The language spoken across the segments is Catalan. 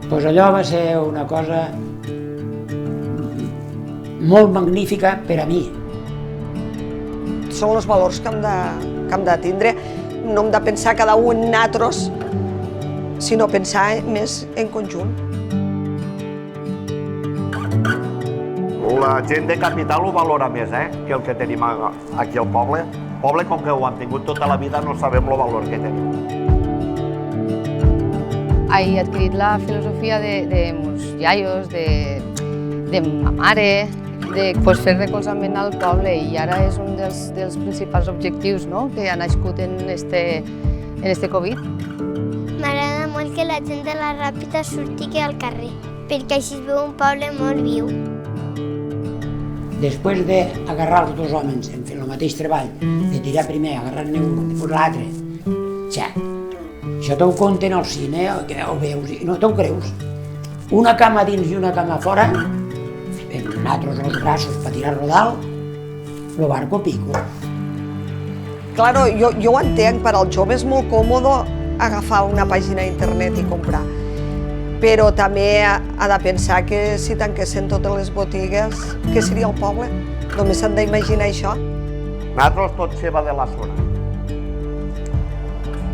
Doncs allò va ser una cosa molt magnífica per a mi. Són els valors que hem de tindre. No hem de pensar cada un en nosaltres, sinó pensar més en conjunt. La gent de capital ho valora més, que el que tenim aquí al poble. El poble, com que ho hem tingut tota la vida, no sabem el valor que tenim. He adquirit la filosofia de meus iaios, de ma mare, de fer recolzament al poble, i ara és un dels principals objectius que ha nascut en este Covid. M'agrada molt que la gent de la Ràpita surti al carrer, perquè així es veu un poble molt viu. Després d'agarrar els dos homes en fer el mateix treball, de tirar primer, agarrar-ne un, després l'altre, això t'ho compten al cine, ho veus, no t'ho creus. Una cama dins i una cama fora, en nosaltres els braços per tirar-lo dalt, el barco pico. Claro, jo ho entenc, per al jove és molt còmode agafar una pàgina d'internet i comprar, però també ha de pensar que si tanquessin totes les botigues, què seria el poble? Només s'han d'imaginar això. Nosaltres tot ceba de la zona.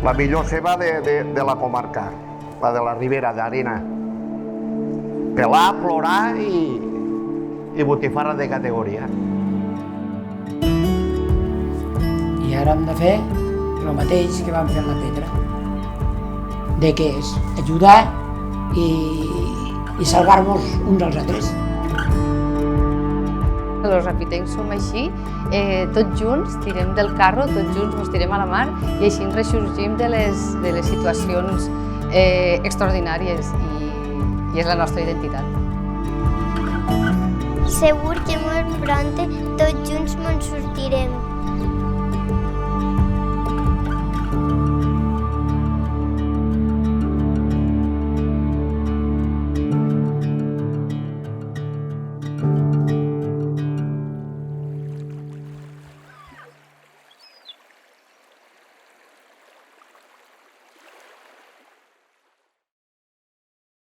La millor ceba de la comarca, la de la Ribera d'Arena. Pelar, plorar i botifarra de categoria. I ara hem de fer el mateix que vam fer amb la pedra. De què és? Ajudar i salvar-nos uns als altres. Els rapitencs som així, tots junts tirem del carro, tots junts ens tirem a la mar i així ens ressorgim de les situacions extraordinàries i és la nostra identitat. Segur que molt pront tots junts ens sortirem.